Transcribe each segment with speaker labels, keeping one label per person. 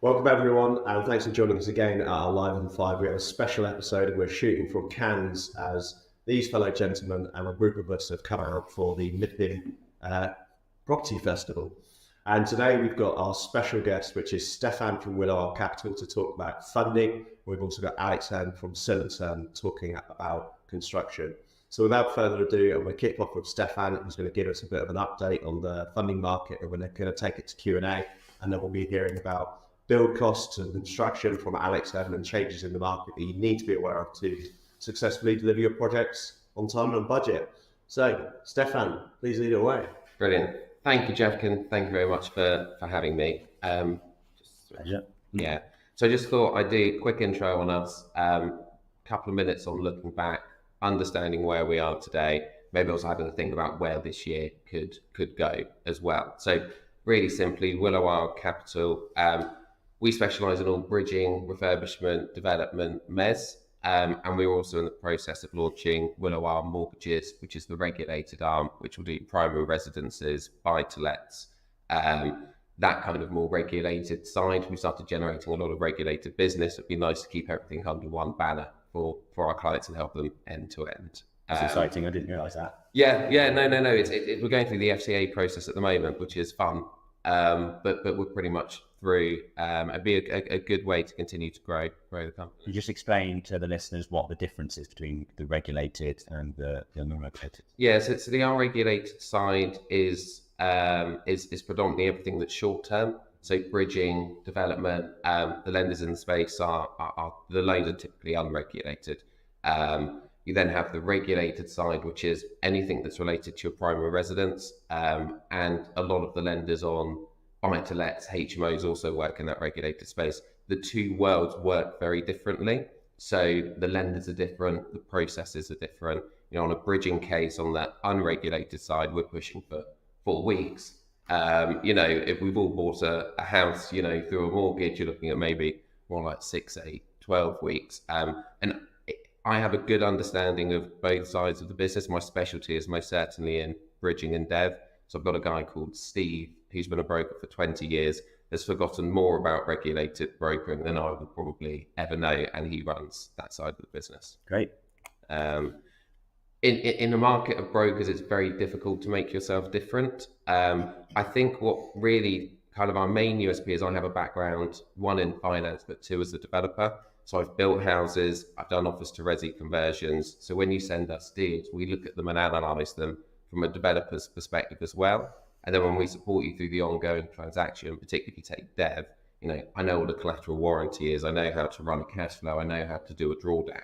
Speaker 1: Welcome everyone, and thanks for joining us again at our Live on 5. We have a special episode and we're shooting from Cannes as these fellow gentlemen and a group of us have come out for the MIPIM Property Festival. And today we've got our special guest, which is Stefan from Willow Isle Capital, to talk about funding. We've also got Alex Hurn from Sillence Hurn talking about construction. So without further ado, I'm going to kick off with Stefan, who's going to give us a bit of an update on the funding market, and we're going to take it to Q&A, and then we'll be hearing about build costs and construction from Alex Hurn and changes in the market that you need to be aware of to successfully deliver your projects on time and on budget. So, Stefan, please lead away.
Speaker 2: Brilliant. Thank you, Jeff, and thank you very much for having me.
Speaker 3: Pleasure.
Speaker 2: Yeah. So I just thought I'd do a quick intro on us, couple of minutes on looking back, understanding where we are today, maybe also having to think about where this year could go as well. So really simply, Willow Isle Capital, we specialise in all bridging, refurbishment, development, MES, and we're also in the process of launching Willow Isle Mortgages, which is the regulated arm, which will do primary residences, buy-to-lets, that kind of more regulated side. We started generating a lot of regulated business. It'd be nice to keep everything under one banner for our clients and help them end to end.
Speaker 3: That's exciting. I didn't realise that.
Speaker 2: Yeah. No. We're going through the FCA process at the moment, which is fun. But we're pretty much through. It'd be a good way to continue to grow the company.
Speaker 3: You just explain to the listeners what the difference is between the regulated and the non-regulated.
Speaker 2: Yeah, so the unregulated side is predominantly everything that's short term. So bridging, development, the lenders in the space are the loans are typically unregulated. You then have the regulated side, which is anything that's related to your primary residence, and a lot of the lenders on buy-to-lets, HMOs also work in that regulated space. The two worlds work very differently. So the lenders are different, the processes are different. You know, on a bridging case on that unregulated side, we're pushing for 4 weeks. If we've all bought a house, through a mortgage, you're looking at maybe more like 6, 8, 12 weeks. And I have a good understanding of both sides of the business. My specialty is most certainly in bridging and dev. So I've got a guy called Steve, who's been a broker for 20 years, has forgotten more about regulated brokering than I would probably ever know, and he runs that side of the business.
Speaker 3: Great.
Speaker 2: In the market of brokers, it's very difficult to make yourself different. I think what really kind of our main USP is I have a background, one in finance, but two as a developer. So I've built houses, I've done office to resi conversions. So when you send us deals, we look at them and analyse them from a developer's perspective as well. And then when we support you through the ongoing transaction, particularly if you take dev, I know what a collateral warranty is. I know how to run a cash flow. I know how to do a drawdown.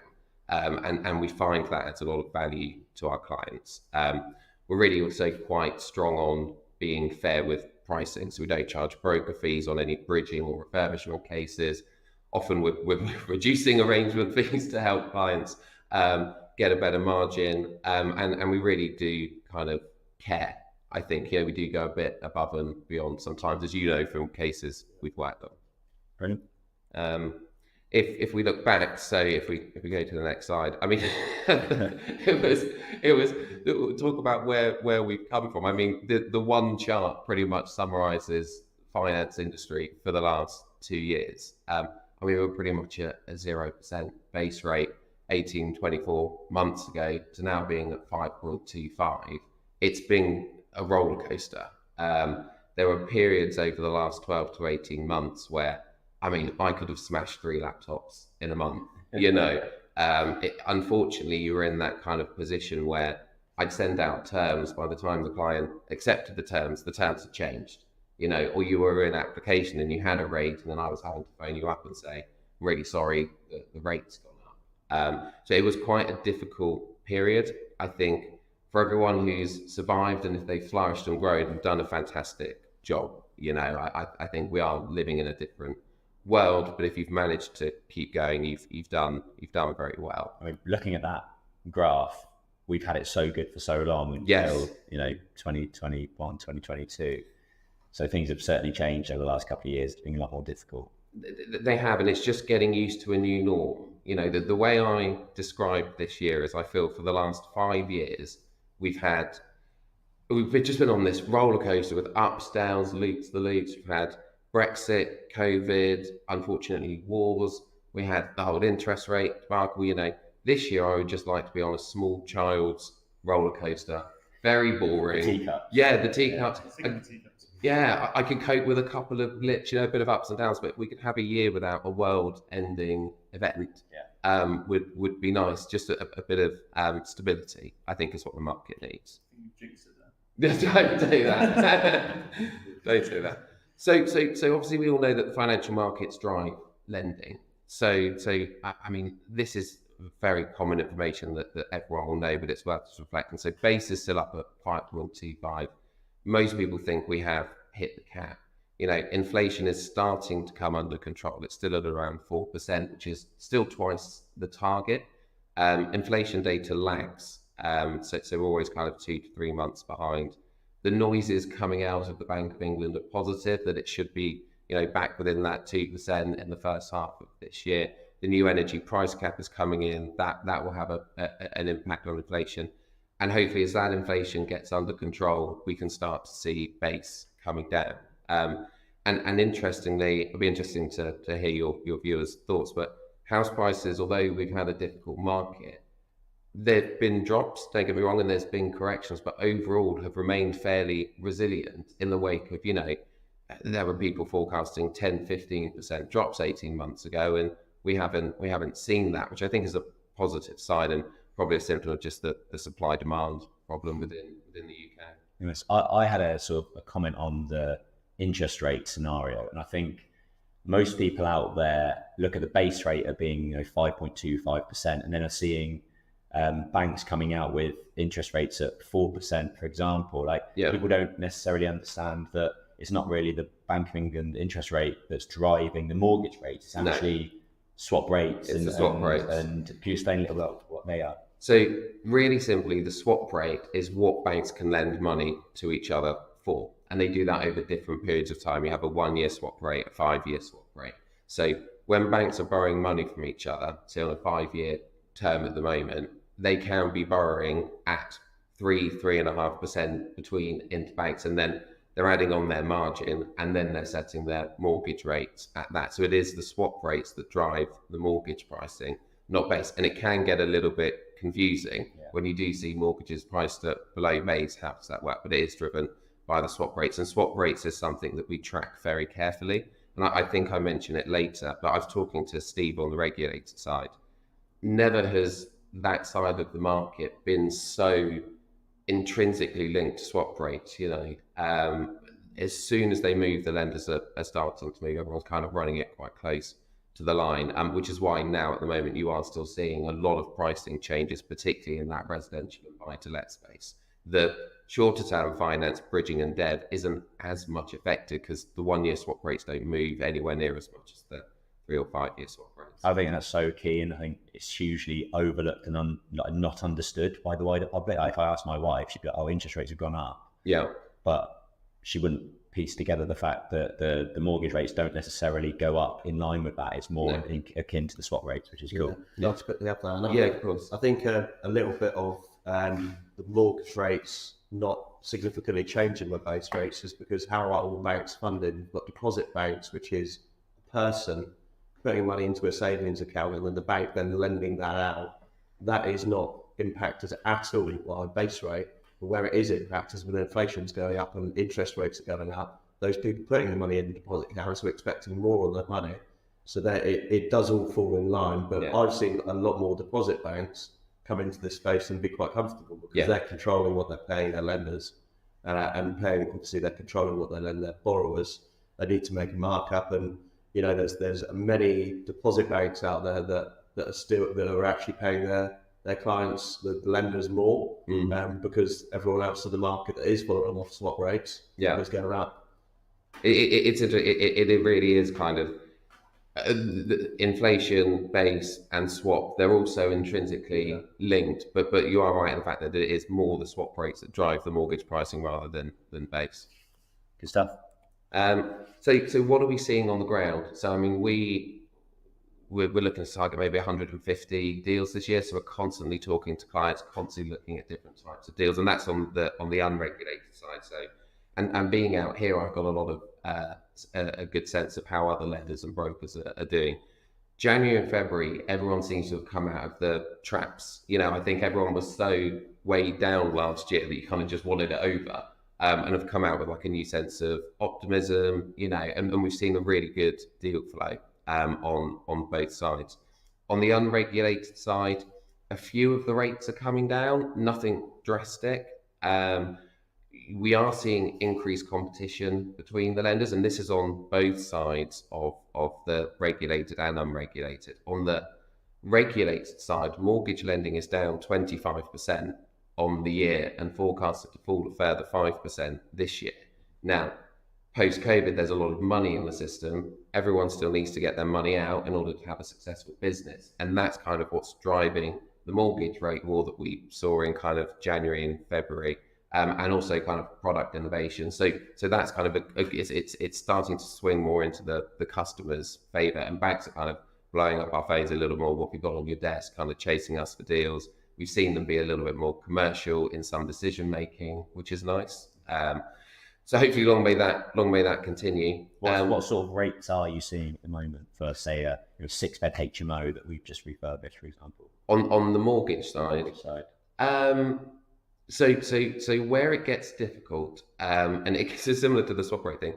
Speaker 2: And we find that adds a lot of value to our clients. We're really also quite strong on being fair with pricing. So we don't charge broker fees on any bridging or refurbishment cases. Often we're reducing arrangement fees to help clients get a better margin. And we really do kind of care. I think, we do go a bit above and beyond sometimes, as you know, from cases we've worked on.
Speaker 3: Brilliant.
Speaker 2: If we look back, so if we go to the next slide, I mean, it was talk about where we've come from. I mean, the one chart pretty much summarizes finance industry for the last 2 years. We were pretty much at a 0% base rate 24 months ago to now being at 5.25. It's been a roller coaster. There were periods over the last 12 to 18 months where, I could have smashed 3 laptops in a month, unfortunately, you were in that kind of position where I'd send out terms. By the time the client accepted the terms had changed, or you were in application and you had a rate, and then I was having to phone you up and say, I'm really sorry, the rate's gone up. So it was quite a difficult period. I think for everyone who's survived and if they've flourished and grown and done a fantastic job, I think we are living in a different world, but if you've managed to keep going, you've done very well.
Speaker 3: Looking at that graph, we've had it so good for so long until 2021, 2022. So things have certainly changed over the last couple of years. It's been a lot more difficult.
Speaker 2: They have, and it's just getting used to a new norm. The way I describe this year is I feel for the last 5 years we've just been on this roller coaster with ups, downs, loops, the loops. We've had Brexit, COVID, unfortunately wars, we had the whole interest rate debacle. This year I would just like to be on a small child's roller coaster. Very boring.
Speaker 3: The teacups.
Speaker 2: Yeah, the teacups. Yeah, I could cope with a couple of blips, a bit of ups and downs, but we could have a year without a world-ending event. Would be nice. Just a bit of stability, I think, is what the market needs. Don't do that. Don't do that. So obviously we all know that the financial markets drive lending. So I mean, this is very common information that everyone will know, but it's worth reflecting. So base is still up at 5.25. Most people think we have hit the cap. Inflation is starting to come under control. It's still at around 4%, which is still twice the target. Inflation data lags, so we're always kind of 2 to 3 months behind. The noises coming out of the Bank of England are positive, that it should be back within that 2% in the first half of this year. The new energy price cap is coming in. That will have an impact on inflation. And hopefully as that inflation gets under control, we can start to see base coming down. And interestingly, it'll be interesting to hear your viewers' thoughts, but house prices, although we've had a difficult market, there've been drops, don't get me wrong, and there's been corrections, but overall have remained fairly resilient in the wake of, there were people forecasting 10, 15% drops 18 months ago, and we haven't seen that, which I think is a positive side and probably a symptom of just the supply demand problem within the UK.
Speaker 3: Yes, I had a sort of a comment on the interest rate scenario, and I think most people out there look at the base rate at being 5.25%, and then are seeing banks coming out with interest rates at 4%, for example. People don't necessarily understand that it's not really the Bank of England interest rate that's driving the mortgage rates. It's actually swap rates.
Speaker 2: It's the swap rates.
Speaker 3: And can you explain a little about what they are?
Speaker 2: So really simply, the swap rate is what banks can lend money to each other for. And they do that over different periods of time. You have a 1-year swap rate, a 5-year swap rate. So when banks are borrowing money from each other, say on a 5-year term at the moment, they can be borrowing at 3.5% between interbanks, and then they're adding on their margin, and then they're setting their mortgage rates at that. So it is the swap rates that drive the mortgage pricing, not base. And it can get a little bit confusing when you do see mortgages priced at below base. How does that work? But it is driven by the swap rates, and swap rates is something that we track very carefully. And I think I mentioned it later, but I was talking to Steve on the regulator side. Never has that side of the market been so intrinsically linked to swap rates. As soon as they move, the lenders are starting to move. Everyone's kind of running it quite close to the line, which is why now at the moment you are still seeing a lot of pricing changes, particularly in that residential and buy-to-let space. The shorter term finance, bridging and debt isn't as much affected because the 1-year swap rates don't move anywhere near as much as the 3 or 5 year swap rates.
Speaker 3: I think that's so key, and I think it's hugely overlooked and not understood by the wider public. If I asked my wife, she'd be like, "Oh, interest rates have gone up."
Speaker 2: Yeah, but
Speaker 3: she wouldn't piece together the fact that the mortgage rates don't necessarily go up in line with that. It's more akin to the swap rates, which is cool.
Speaker 1: Let's quickly have that.
Speaker 2: Yeah, of course.
Speaker 1: I think a little bit of the mortgage rates not significantly changing the base rates is because how are all banks funded? You've got deposit banks, which is a person putting money into a savings account and then the bank then lending that out. That is not impacted at all by base rate. But where it is impacted is when inflation's going up and interest rates are going up. Those people putting the money in deposit accounts are expecting more on their money. So that it does all fall in line. But I've seen a lot more deposit banks come into this space and be quite comfortable because they're controlling what they're paying their lenders and paying, obviously they're controlling what they lend their borrowers. They need to make a markup, and there's many deposit banks out there that are actually paying their clients, the lenders, more because everyone else in the market that is following off swap rates is going up.
Speaker 2: It really is kind of inflation, base and swap. They're also intrinsically linked, but you are right in the fact that it is more the swap rates that drive the mortgage pricing rather than base.
Speaker 3: Good stuff.
Speaker 2: So what are we seeing on the ground? So I mean, we're looking to target maybe 150 deals this year. So we're constantly talking to clients, constantly looking at different types of deals, and that's on the unregulated side. So and being out here, I've got a lot of a good sense of how other lenders and brokers are doing. January and February, everyone seems to have come out of the traps. I think everyone was so weighed down last year that you kind of just wanted it over, and have come out with like a new sense of optimism, and we've seen a really good deal flow on both sides. On the unregulated side, a few of the rates are coming down, nothing drastic. We are seeing increased competition between the lenders, and this is on both sides of the regulated and unregulated. On the regulated side, mortgage lending is down 25% on the year and forecasted to fall a further 5% this year. Now, post-COVID, there's a lot of money in the system. Everyone still needs to get their money out in order to have a successful business. And that's kind of what's driving the mortgage rate war that we saw in kind of January and February. And also kind of product innovation. So that's kind of it's starting to swing more into the customer's favor, and banks are kind of blowing up our phones a little more. What we've got on your desk, kind of chasing us for deals. We've seen them be a little bit more commercial in some decision making, which is nice. So hopefully, long may that continue.
Speaker 3: What sort of rates are you seeing at the moment for, say, a 6-bed HMO that we've just refurbished, for example?
Speaker 2: On the mortgage side. So where it gets difficult, and it's similar to the swap rate thing,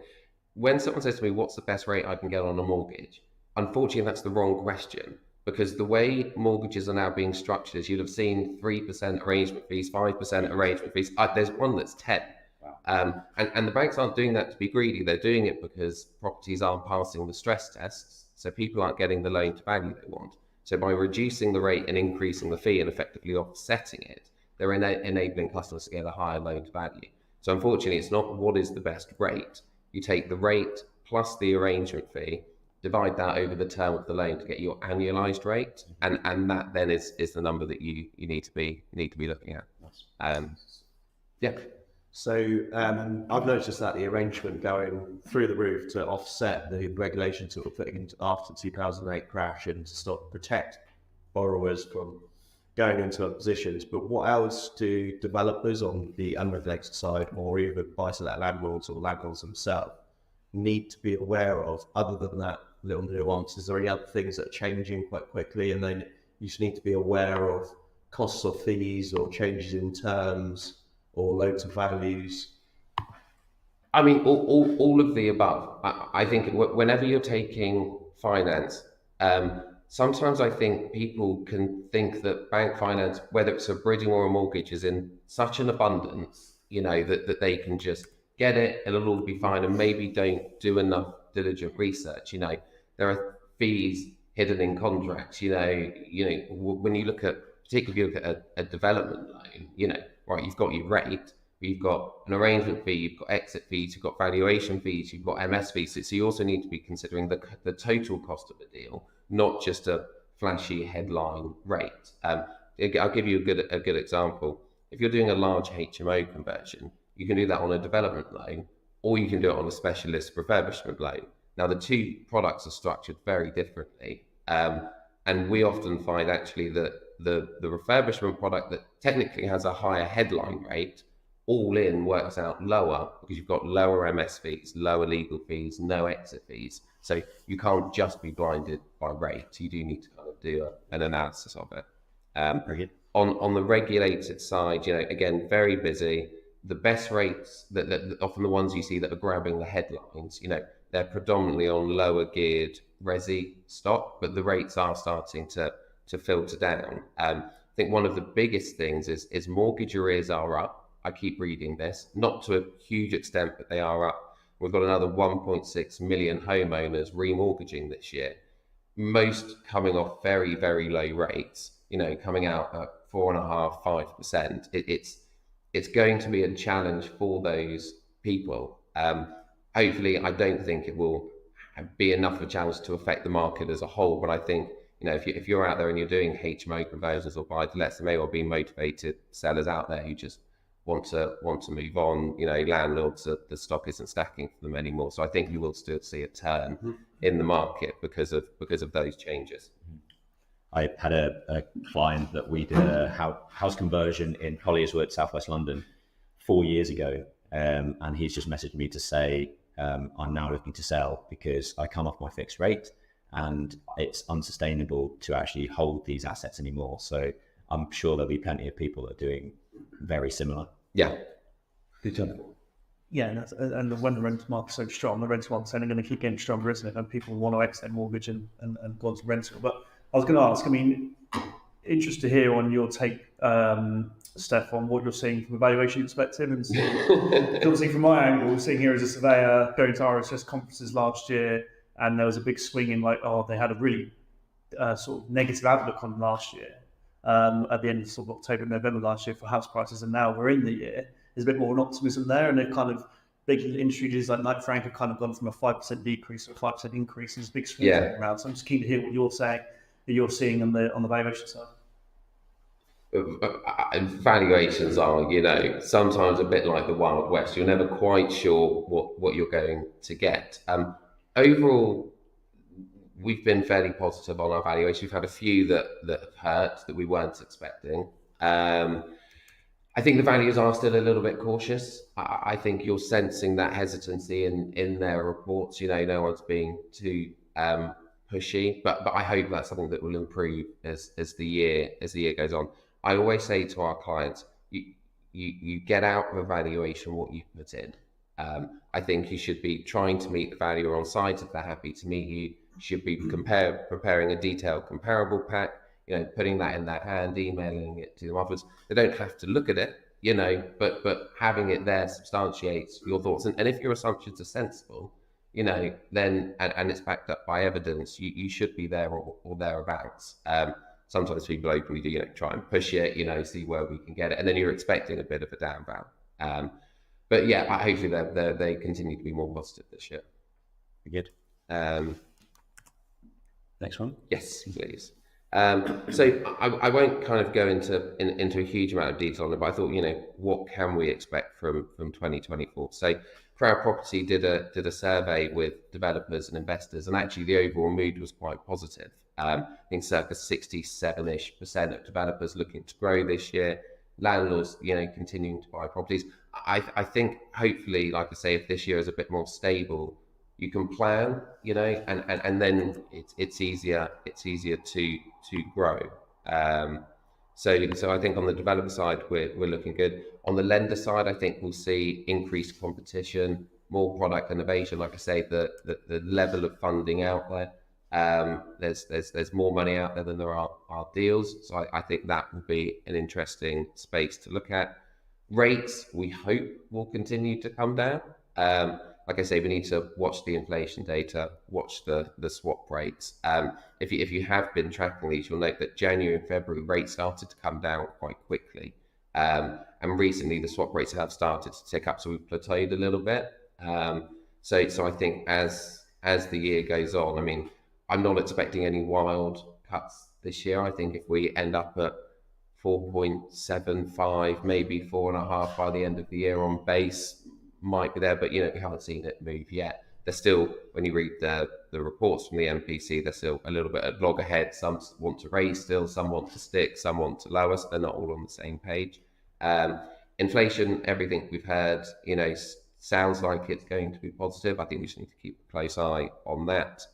Speaker 2: when someone says to me, what's the best rate I can get on a mortgage? Unfortunately, that's the wrong question, because the way mortgages are now being structured is you'll have seen 3% arrangement fees, 5% arrangement fees. There's one that's 10. Wow. And the banks aren't doing that to be greedy. They're doing it because properties aren't passing the stress tests, so people aren't getting the loan to value they want. So by reducing the rate and increasing the fee and effectively offsetting it, they're enabling customers to get a higher loan to value. So unfortunately, it's not what is the best rate. You take the rate plus the arrangement fee, divide that over the term of the loan to get your annualized rate, and that then is the number that you need to be looking at. Yeah.
Speaker 1: So I've noticed that the arrangement going through the roof to offset the regulations that were put in after the 2008 crash and to stop protect borrowers from going into other positions. But what else do developers on the unregulated side, or even buy-to-let landlords or landlords themselves, need to be aware of other than that little nuance? Is there any other things that are changing quite quickly and then you just need to be aware of costs or fees or changes in terms or loans of values?
Speaker 2: I mean, all of the above. I think whenever you're taking finance, sometimes I think people can think that bank finance, whether it's a bridging or a mortgage, is in such an abundance, that they can just get it, it'll all be fine, and maybe don't do enough diligent research. There are fees hidden in contracts. When you look at, particularly if you look at a development loan, right, you've got your rate, you've got an arrangement fee, you've got exit fees, you've got valuation fees, you've got MS fees. So you also need to be considering the total cost of the deal, not just a flashy headline rate. I'll give you a good example. If you're doing a large HMO conversion, you can do that on a development loan, or you can do it on a specialist refurbishment loan. Now, the two products are structured very differently, and we often find actually that the refurbishment product that technically has a higher headline rate, all in works out lower because you've got lower MS fees, lower legal fees, no exit fees. So you can't just be blinded by rate. You do need to kind of do an analysis of it. On the regulated side, again, very busy. The best rates, that often the ones you see that are grabbing the headlines, they're predominantly on lower geared resi stock, but the rates are starting to filter down. I think one of the biggest things is mortgage arrears are up. I keep reading this, not to a huge extent, but they are up. We've got another 1.6 million homeowners remortgaging this year, most coming off very, very low rates, coming out at 4.5%, 5%. It's going to be a challenge for those people. Hopefully, I don't think it will be enough of a challenge to affect the market as a whole, but I think, if you're out there and you're doing HMO conversions or buy-to-lets, there may well be motivated sellers out there who just want to move on. Landlords, the stock isn't stacking for them anymore. So I think you will still see a turn in the market because of those changes.
Speaker 3: I had a client that we did a house conversion in Collierswood, Southwest London, 4 years ago, and he's just messaged me to say are now looking to sell because I come off my fixed rate and it's unsustainable to actually hold these assets anymore. So I'm sure there'll be plenty of people that are doing very similar.
Speaker 2: Yeah.
Speaker 3: Good job.
Speaker 4: Yeah, and when the rental market's so strong, the rental market's only going to keep getting stronger, isn't it? And people want to exit their mortgage and go on to rental. But I was going to ask, I mean, interested to hear on your take, Steph, on what you're seeing from a valuation perspective. And so, obviously, from my angle, seeing here as a surveyor going to RSS conferences last year, and there was a big swing in they had a really sort of negative outlook on last year at the end of sort of October, November last year for house prices, and now we're in the year. There's a bit more optimism there, and they're kind of big industry leaders like Knight Frank have kind of gone from a 5% decrease to a 5% increase. There's big swings around. So I'm just keen to hear what you're saying, that you're seeing on the valuation side.
Speaker 2: Valuations are, sometimes a bit like the Wild West. You're never quite sure what you're going to get. Overall, we've been fairly positive on our valuation. We've had a few that have hurt that we weren't expecting. I think the values are still a little bit cautious. I think you're sensing that hesitancy in their reports. No one's being too pushy, but I hope that's something that will improve as the year goes on. I always say to our clients, you get out of a valuation what you put in. I think you should be trying to meet the valuer on site. If they're happy to meet you, should be preparing a detailed comparable pack. Putting that in their hand, emailing it to them afterwards. They don't have to look at it, but having it there substantiates your thoughts. And if your assumptions are sensible, then and it's backed up by evidence, you should be there or thereabouts. Sometimes people openly do, try and push it, see where we can get it, and then you're expecting a bit of a down bound. But yeah, hopefully they continue to be more positive this year.
Speaker 3: Good. Next one.
Speaker 2: Yes, please. So I won't kind of go into a huge amount of detail on it, but I thought, what can we expect from 2024? So Crowd Property did a survey with developers and investors, and actually the overall mood was quite positive. I think circa 67-ish% of developers looking to grow this year, landlords, continuing to buy properties. I think hopefully, like I say, if this year is a bit more stable, you can plan, and then it's easier to grow. So I think on the developer side, we're looking good. On the lender side, I think we'll see increased competition, more product innovation. Like I say, the level of funding out there, there's more money out there than there are deals. So I think that will be an interesting space to look at. Rates, we hope, will continue to come down. Like I say, we need to watch the inflation data, watch the swap rates. If you have been tracking these, you'll note that January and February rates started to come down quite quickly. And recently the swap rates have started to tick up, so we've plateaued a little bit. So I think as the year goes on, I'm not expecting any wild cuts this year. I think if we end up at 4.75, maybe 4.5 by the end of the year on base, might be there, but we haven't seen it move yet. They're still, when you read the reports from the MPC, they're still a little bit at loggerhead. Some want to raise still, some want to stick, some want to lower, so they're not all on the same page. Inflation, everything we've heard, sounds like it's going to be positive. I think we just need to keep a close eye on that.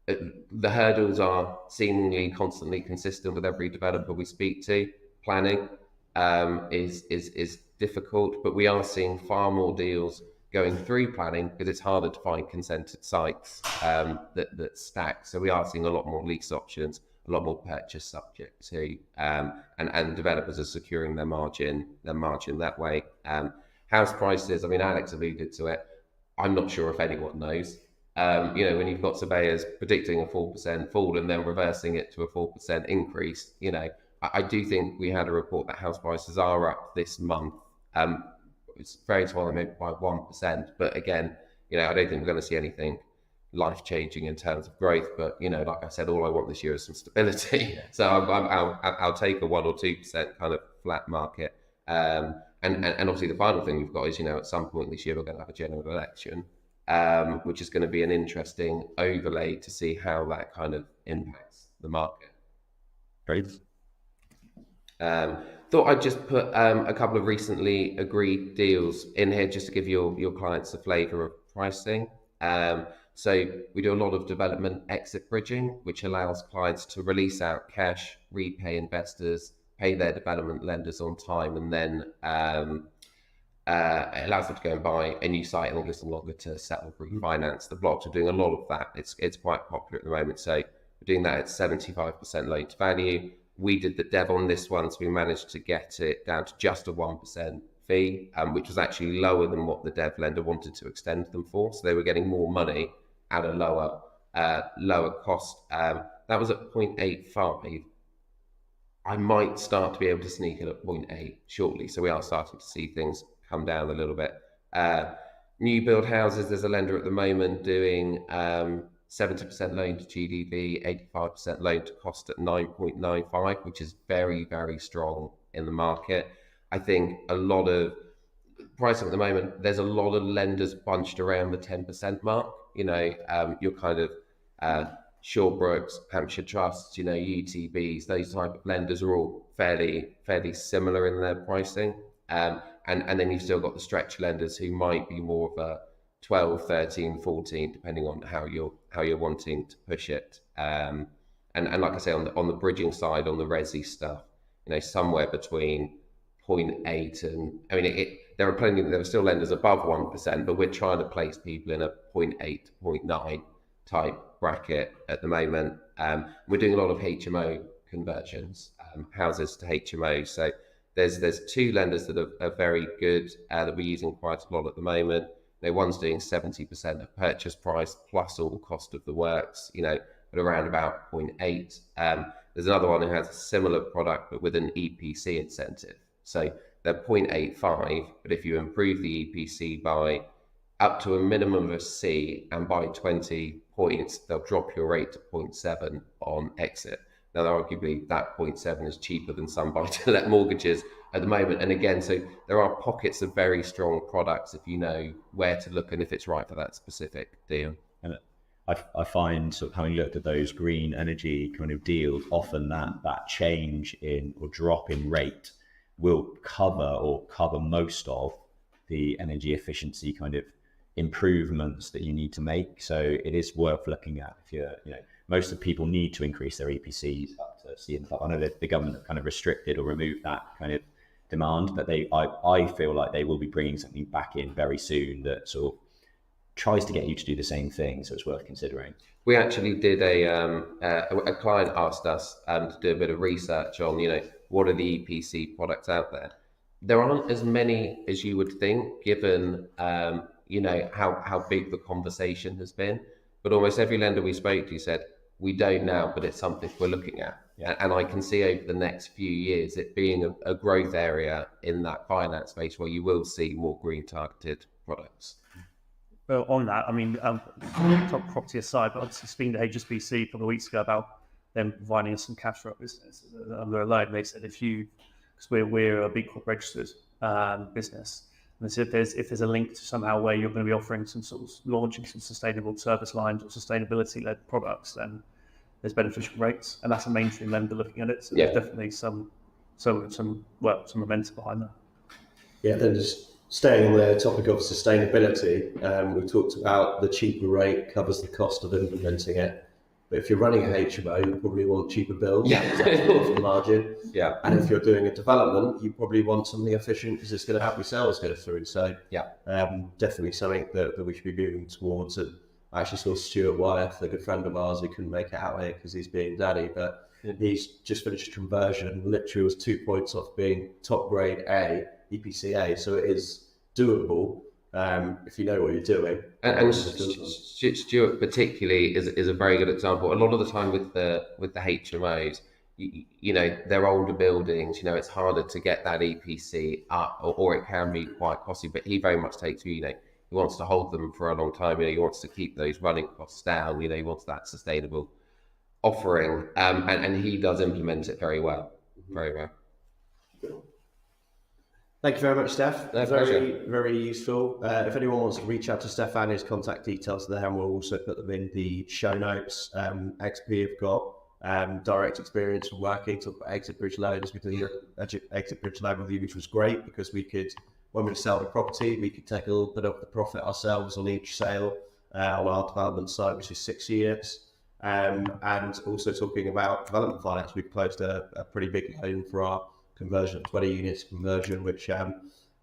Speaker 2: The hurdles are seemingly constantly consistent with every developer we speak to. Planning is difficult, but we are seeing far more deals going through planning because it's harder to find consented sites that stack. So we are seeing a lot more lease options, a lot more purchase subject to, and developers are securing their margin that way. House prices, Alex alluded to it. I'm not sure if anyone knows. When you've got surveyors predicting a 4% fall and then reversing it to a 4% increase, I do think we had a report that house prices are up this month. It's very small, maybe by 1%. But again, I don't think we're going to see anything life-changing in terms of growth. But, like I said, all I want this year is some stability. So I'll take a 1 or 2% kind of flat market. And obviously the final thing we've got is, at some point this year, we're going to have a general election, which is going to be an interesting overlay to see how that kind of impacts the market.
Speaker 3: Great.
Speaker 2: Thought I'd just put a couple of recently agreed deals in here just to give your clients a flavour pricing. So we do a lot of development exit bridging, which allows clients to release out cash, repay investors, pay their development lenders on time, and then it allows them to go and buy a new site and then gives them longer to settle, refinance the blocks. We're doing a lot of that. It's quite popular at the moment. So we're doing that at 75% loan to value. We did the dev on this one, so we managed to get it down to just a 1% fee, which was actually lower than what the dev lender wanted to extend them for. So they were getting more money at a lower cost. That was at 0.85. I might start to be able to sneak it at 0.8 shortly. So we are starting to see things come down a little bit. New build houses, there's a lender at the moment doing 70% loan to GDV, 85% loan to cost at 9.95, which is very, very strong in the market. I think a lot of pricing at the moment, there's a lot of lenders bunched around the 10% mark. You know, your kind of Shawbrooks, Hampshire Trusts, you know, UTBs, those type of lenders are all fairly similar in their pricing. And then you've still got the stretch lenders who might be more of a 12, 13, 14, depending on how you're wanting to push it. And like I say, on the bridging side, on the resi stuff, you know, somewhere between 0.8 and, I mean, there are still lenders above 1%, but we're trying to place people in a 0.8 to 0.9 type bracket at the moment. We're doing a lot of HMO conversions, houses to HMO. So there's two lenders that are very good that we're using quite a lot at the moment. You know, one's doing 70% of purchase price plus all cost of the works, you know, at around about 0.8. There's another one who has a similar product but with an EPC incentive. So they're 0.85, but if you improve the EPC by up to a minimum of a C and by 20 points, they'll drop your rate to 0.7 on exit. Now, arguably, that 0.7 is cheaper than some buy-to-let mortgages at the moment. And again, so there are pockets of very strong products if you know where to look and if it's right for that specific deal.
Speaker 3: And I find, sort of having looked at those green energy kind of deals, often that change in or drop in rate will cover most of the energy efficiency kind of improvements that you need to make. So it is worth looking at if you're, you know, most of the people need to increase their EPCs up to C and I know that the government have kind of restricted or removed that kind of demand, but I feel like they will be bringing something back in very soon that sort of tries to get you to do the same thing. So it's worth considering.
Speaker 2: We actually did a client asked us to do a bit of research on, you know, what are the EPC products out there? There aren't as many as you would think, given you know how big the conversation has been. But almost every lender we spoke to said, we don't now, but it's something we're looking at. Yeah. And I can see over the next few years it being a growth area in that finance space where you will see more green targeted products.
Speaker 4: Well, on that, I mean, top property aside, but I was speaking to HSBC a couple of weeks ago about them providing us some cash for our business under a loan. They said because we're a B Corp registered business, and they said if there's a link to somehow where you're going to be offering some sort of launching some sustainable service lines or sustainability led products, then there's beneficial rates, and that's a mainstream lender looking at it. So there's definitely some momentum behind that.
Speaker 1: Yeah, then just staying on the topic of sustainability, we talked about the cheaper rate covers the cost of implementing it. But if you're running a HMO, you probably want cheaper bills.
Speaker 2: Yeah.
Speaker 1: That's off the margin.
Speaker 2: Yeah.
Speaker 1: And if you're doing a development, you probably want something efficient because it's going to help your sales go through. So
Speaker 2: yeah,
Speaker 1: definitely something that we should be moving towards. And I actually saw Stuart Wyeth, a good friend of ours, who couldn't make it out here because he's being daddy, but he's just finished a conversion. Literally was 2 points off being top grade A, EPC A. So it is doable. If you know what you're doing.
Speaker 2: And Stuart particularly is a very good example. A lot of the time with the HMOs, you know, they're older buildings, you know, it's harder to get that EPC up or it can be quite costly, but he very much takes, you know, he wants to hold them for a long time, you know, he wants to keep those running costs down, you know, he wants that sustainable offering, and he does implement it very well, very well.
Speaker 1: Thank you very much, Steph.
Speaker 2: No,
Speaker 1: very useful. If anyone wants to reach out to Stefan, his contact details are there, and we'll also put them in the show notes. XP have got direct experience from working, talk about exit bridge loans. We did an exit bridge loan review, which was great because we could when we sell the property, we could take a little bit of the profit ourselves on each sale on our development site, which is 6 years. And also talking about development finance, we've closed a pretty big loan for our conversion, 20 units conversion, which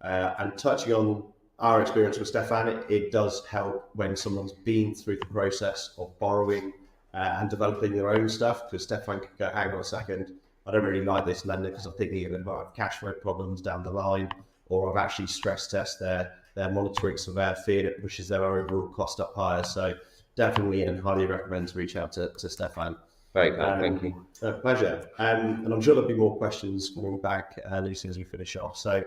Speaker 1: and touching on our experience with Stefan, it does help when someone's been through the process of borrowing and developing their own stuff, because Stefan could go, hang on a second, I don't really like this lender because I'm thinking it might have cash flow problems down the line, or I've actually stress test their monitoring surveyor fee, and it pushes their overall cost up higher. So definitely and highly recommend to reach out to Stefan.
Speaker 2: Very good, thank you.
Speaker 1: Pleasure. And I'm sure there'll be more questions coming back, Lucy, as we finish off. So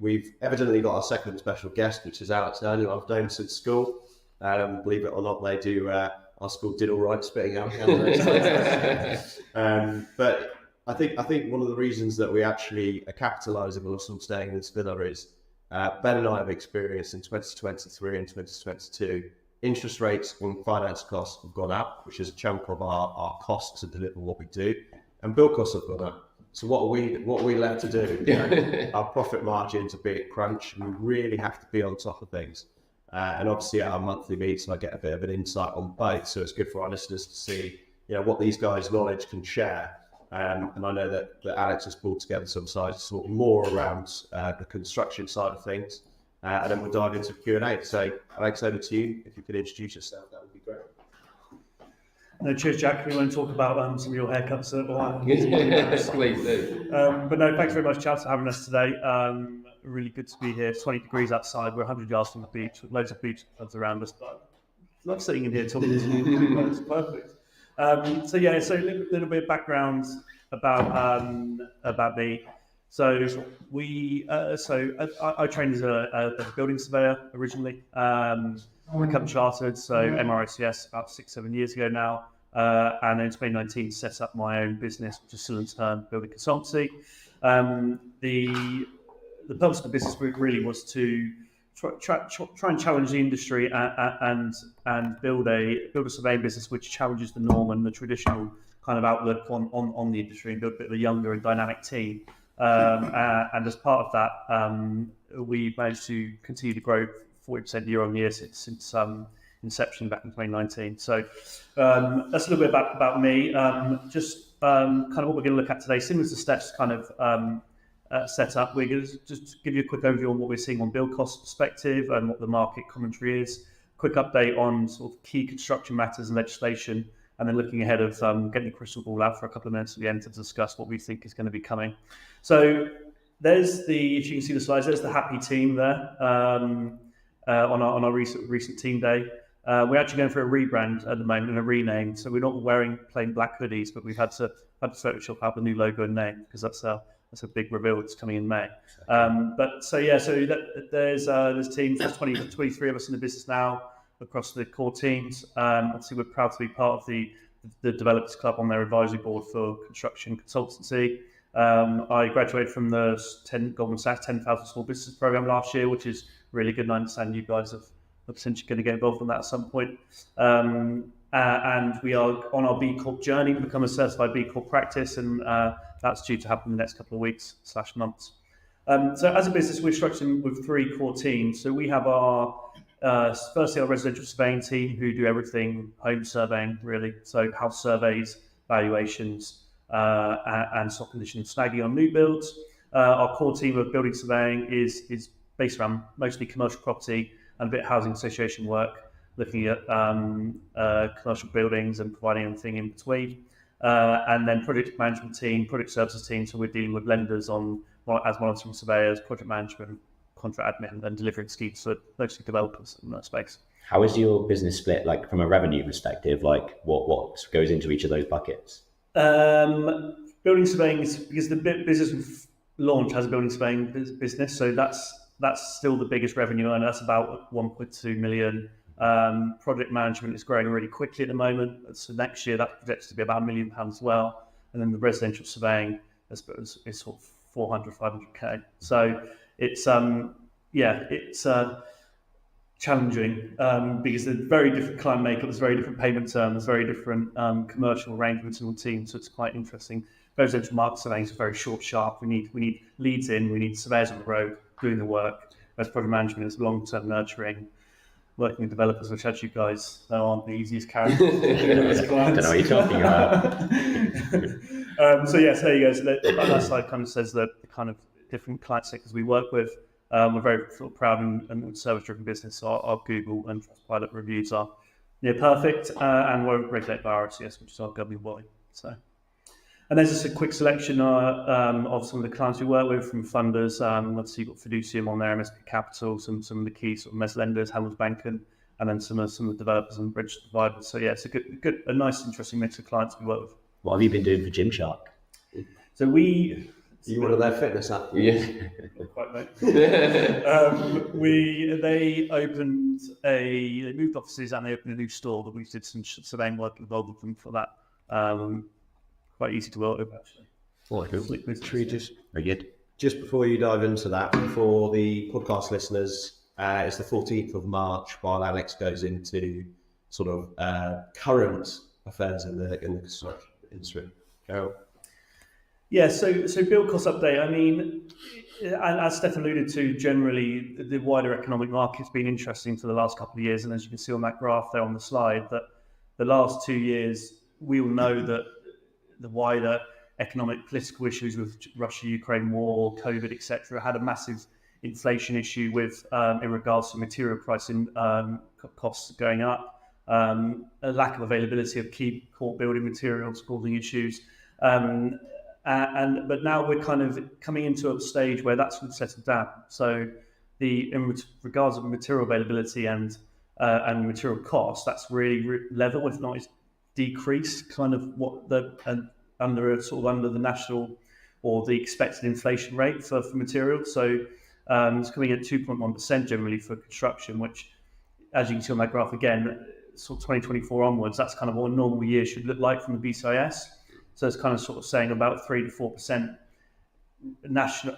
Speaker 1: we've evidently got our second special guest, which is Alex Hurn, who I've known since school. Believe it or not, they do. Our school did all right spitting out candidates. But I think one of the reasons that we actually are capitalising on us staying in this villa is Ben and I have experienced in 2023 and 2022 interest rates and finance costs have gone up, which is a chunk of our costs to deliver what we do, and build costs have gone up. So what are we left to do? Our profit margins are a bit crunch, and we really have to be on top of things. And obviously at our monthly meets, I get a bit of an insight on both, so it's good for our listeners to see, what these guys' knowledge can share. And I know that Alex has pulled together some sides sort of more around the construction side of things. And then we'll dive into Q&A. So Alex, over to you. If you could introduce yourself, that would be great.
Speaker 4: No, cheers, Jack. We want to talk about some of your haircuts.
Speaker 2: Yes, please do.
Speaker 4: But no, thanks very much, Chad, for having us today. Really good to be here. It's 20 degrees outside. We're 100 yards from the beach with loads of beach clubs around us. But I love sitting in here talking to you. It's perfect. So a little bit of background about me. So I trained as a building surveyor originally. I became chartered, so MRICS about 6-7 years ago now. And in 2019 set up my own business, which is Sillence Hurn Building Consultancy. The purpose of the business really was to try and challenge the industry and build a surveying business which challenges the norm and the traditional kind of outlook on the industry, and build a bit of a younger and dynamic team. And as part of that, we managed to continue to grow 40% year on year since inception back in 2019. So that's a little bit about me. Just kind of what we're going to look at today. Similar to Steph's kind of set up, we're going to just give you a quick overview on what we're seeing on build cost perspective and what the market commentary is. Quick update on sort of key construction matters and legislation, and then looking ahead of getting the crystal ball out for a couple of minutes at the end to discuss what we think is going to be coming. So there's if you can see the slides, there's the happy team there on our recent team day. We're actually going for a rebrand at the moment and a rename. So we're not wearing plain black hoodies, but we've had to Photoshop out the new logo and name, because that's a big reveal that's coming in May. There's teams. There's 23 of us in the business now across the core teams. Obviously, we're proud to be part of the Developers Club on their advisory board for construction consultancy. I graduated from the Goldman Sachs 10,000 Small Business Program last year, which is really good, and I understand you guys are potentially going to get involved in that at some point. And we are on our B Corp journey to become a certified B Corp practice, and that's due to happen in the next couple of weeks / months. So as a business, we're structured with 3 core teams. So we have firstly our residential surveying team, who do everything home surveying, really. So house surveys, valuations, and stock condition snagging on new builds. Our core team of building surveying is based around mostly commercial property and a bit of housing association work, looking at commercial buildings and providing anything in between. And then project management team, project services team, so we're dealing with lenders as monitoring surveyors, project management, contract admin, and delivering schemes for mostly developers in that space.
Speaker 3: How is your business split, like from a revenue perspective? Like what goes into each of those buckets?
Speaker 4: Building surveying is because the business launch has a building surveying business, so that's still the biggest revenue, and that's about 1.2 million. Project management is growing really quickly at the moment, so next year that projects to be about £1 million as well. And then the residential surveying is sort of 400-500k. So it's challenging because there's very different client makeup, there's very different payment terms, very different commercial arrangements in the team. So it's quite interesting. Residential market surveying is very short, sharp. We need leads in, we need surveyors on the road, doing the work. Whereas project management is long-term nurturing, working with developers, which as you guys know aren't the easiest characters.
Speaker 3: I don't know what you're talking about.
Speaker 4: So yes, there you go. So that slide kind of says that the kind of different client sectors we work with. We're very sort of proud and service-driven business. So our Google and Trustpilot reviews are near perfect, and we're regulated by RCS, which is our governing body. So, and there's just a quick selection of some of the clients we work with from funders. Let's see, you've got Fiducium on there, MSP Capital, some of the key sort of MES lenders, Handelsbanken, and then some of the developers and bridge providers. So yeah, it's a nice, interesting mix of clients we work with.
Speaker 3: What have you been doing for Gymshark?
Speaker 4: So
Speaker 1: You one of their fitness apps?
Speaker 2: Yeah.
Speaker 4: Not quite, mate. They moved offices and they opened a new store that we did some surveying work involved with them for that. Quite easy to work with, actually.
Speaker 3: Oh, very good.
Speaker 1: Just before you dive into that, for the podcast listeners, it's the 14th of March while Alex goes into sort of current affairs in the construction industry. Carol.
Speaker 4: Yeah, so build cost update. I mean, as Stefan alluded to, generally the wider economic market's been interesting for the last couple of years, and as you can see on that graph there on the slide, that the last 2 years we all know that the wider economic political issues with Russia-Ukraine war, COVID, etc., had a massive inflation issue with in regards to material pricing costs going up, a lack of availability of key core building materials causing issues. But now we're kind of coming into a stage where that's going to settle down. So in regards of material availability and material costs, that's really level, if not it's decreased, kind of what under the national or the expected inflation rate for materials. So it's coming at 2.1% generally for construction, which, as you can see on that graph again, sort of 2024 onwards, that's kind of what a normal year should look like from the BCIS. So it's kind of sort of saying about 3 to 4% national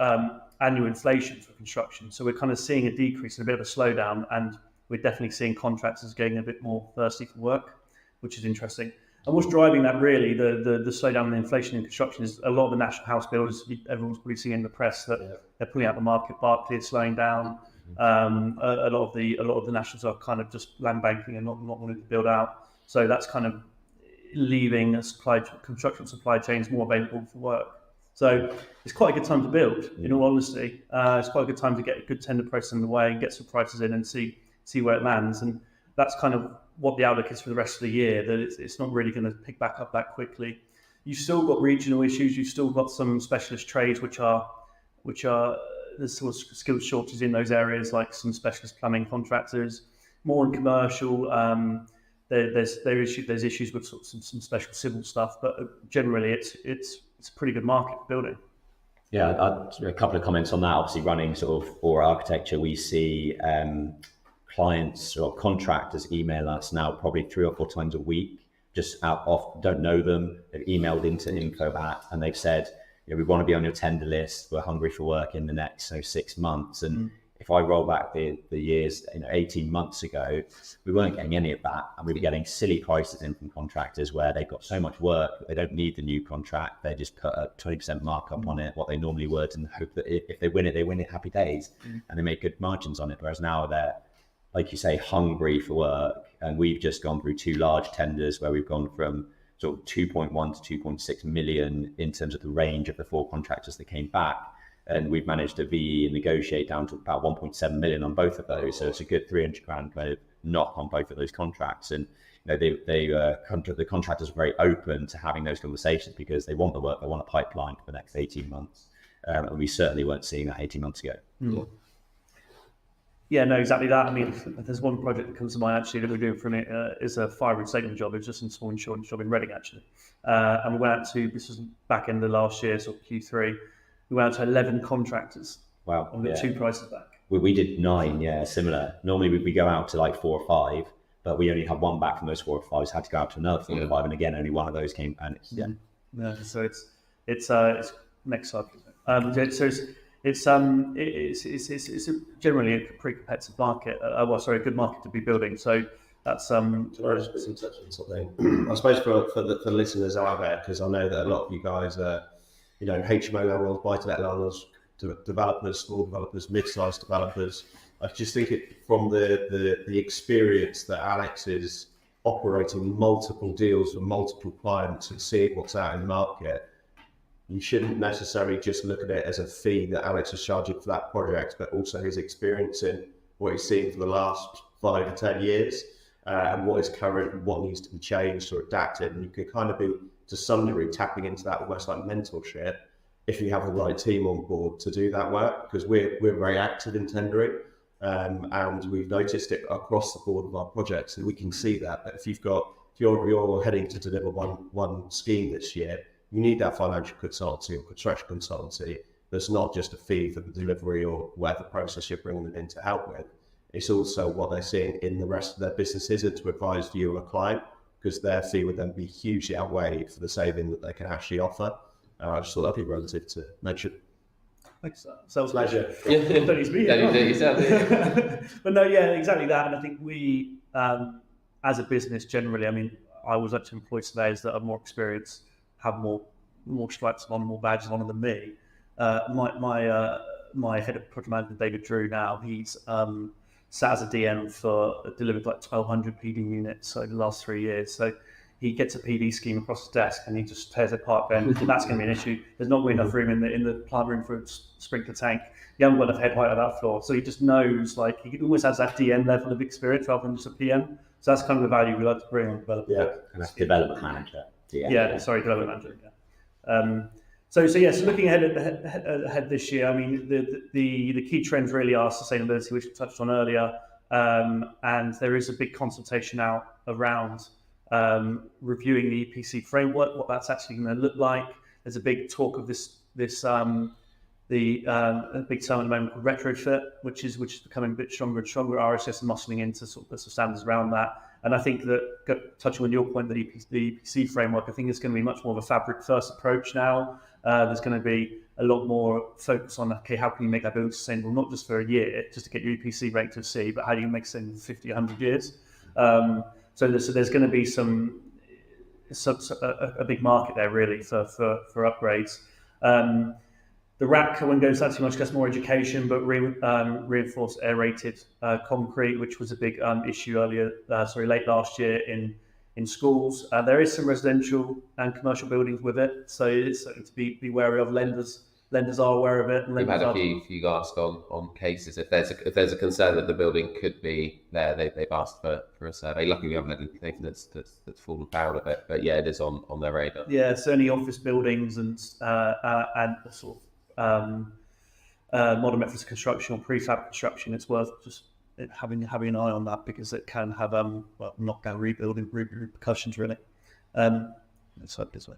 Speaker 4: annual inflation for construction. So we're kind of seeing a decrease and a bit of a slowdown, and we're definitely seeing contractors getting a bit more thirsty for work, which is interesting. And what's driving that really, the slowdown in inflation in construction, is a lot of the national house builders. Everyone's probably seeing in the press that they're pulling out the market. Barclays is slowing down. A lot of the nationals are kind of just land banking and not wanting to build out. So that's kind of leaving construction supply chains more available for work. So it's quite a good time to build, in all honesty. It's quite a good time to get a good tender process in the way and get some prices in and see where it lands. And that's kind of what the outlook is for the rest of the year, that it's not really going to pick back up that quickly. You've still got regional issues. You've still got some specialist trades, which are there's sort of skill shortages in those areas, like some specialist plumbing contractors. More in commercial, there's issues with sort of some special civil stuff, but generally it's a pretty good market for building.
Speaker 3: Yeah, a couple of comments on that. Obviously, running sort of for architecture, we see clients or contractors email us now probably 3 or 4 times a week, just don't know them. They've emailed into info and they've said, we want to be on your tender list. We're hungry for work in the next 6 months. And if I roll back the years, 18 months ago, we weren't getting any of that, and we were getting silly prices in from contractors where they've got so much work that they don't need the new contract. They just put a 20% markup on it, what they normally would, and hope that if they win it, happy days, and they make good margins on it. Whereas now they're, like you say, hungry for work, and we've just gone through 2 large tenders where we've gone from sort of 2.1 to 2.6 million in terms of the range of the 4 contractors that came back. And we've managed to negotiate down to about 1.7 million on both of those. So it's a good 300 grand kind of knock on both of those contracts. And the contractors are very open to having those conversations because they want the work, they want a pipeline for the next 18 months. And we certainly weren't seeing that 18 months ago.
Speaker 4: Yeah, no, exactly that. I mean, there's one project that comes to mind actually that we're doing from it. Is a fire reinstatement job. It's just a small insurance job in Reading actually. And we went out to, this was back end of last year, sort of Q3. We went out to 11 contractors. Wow. And we got 2 prices back.
Speaker 3: We did 9, similar. Normally we go out to like 4 or 5, but we only had 1 back from those 4 or 5. So had to go out to another 4 or 5, and again, only 1 of those came. And
Speaker 4: so it's next slide. So it's generally a pretty competitive market. A good market to be building. So that's
Speaker 1: I suppose for the listeners out there, because I know that a lot of you guys are, HMO landlords, buy-to-let landlords, developers, small developers, mid-sized developers. I just think from the experience that Alex is operating multiple deals for multiple clients and seeing what's out in the market, you shouldn't necessarily just look at it as a fee that Alex is charging for that project, but also his experience in what he's seen for the last 5 to 10 years and what is current and what needs to be changed or adapted. And you can kind of be, to some degree, tapping into that almost like mentorship if you have the right team on board to do that work, because we're very active in tendering. And we've noticed it across the board of our projects, and we can see that. But if you're heading to deliver one scheme this year, you need that financial consultancy or construction consultancy. That's not just a fee for the delivery or whatever process you're bringing them in to help with. It's also what they're seeing in the rest of their businesses and to advise you or a client, because their fee would then be hugely outweighed for the saving that they can actually offer. I just thought that'd be relative to mention.
Speaker 4: Thanks. Sales
Speaker 1: Pleasure.
Speaker 4: Don't need to be
Speaker 2: Yeah.
Speaker 4: But no, yeah, exactly that. And I think we, as a business generally, I mean, I always like to employ surveyors that are more experienced, have more stripes on, more badges on than me. My head of project management, David Drew, now he's sat as a DM for delivered like 1,200 PD units over the last 3 years. So he gets a PD scheme across his desk and he just tears it apart. Then that's going to be an issue. There's not really enough room in the plant room for a sprinkler tank. You haven't got enough head height on that floor, so he just knows, like, he almost has that DM level of experience rather than just a PM. So that's kind of the value we like to bring on development.
Speaker 3: Yeah, and that's development manager.
Speaker 4: Development manager. Yeah. So looking ahead this year, I mean, the key trends really are sustainability, which we touched on earlier, and there is a big consultation out around reviewing the EPC framework, what that's actually going to look like. There's a big talk of this big term at the moment called retrofit, which is becoming a bit stronger and stronger. RSS is muscling into sort of put some standards around that. And I think that, touching on your point, the EPC framework, I think it's going to be much more of a fabric first approach now. There's going to be a lot more focus on, okay, how can you make that building sustainable, not just for a year, just to get your EPC rate to C, but how do you make it sustainable for 50, 100 years? So there's going to be a big market there really for upgrades. The RAC, I won't go into that too much, gets more education, but reinforced aerated concrete, which was a big issue late last year in schools. There is some residential and commercial buildings with it, so it's something to be wary of. Lenders are aware of it.
Speaker 2: We've had a few asked on cases if there's a concern that the building could be there. They've asked for a survey. Luckily, we haven't had anything that's fallen foul of it, but yeah, it is on their radar.
Speaker 4: Yeah, certainly office buildings and sort of modern methods of construction or prefab construction. It's worth just having an eye on that, because it can have knockdown rebuilding repercussions really. Let's hope this way.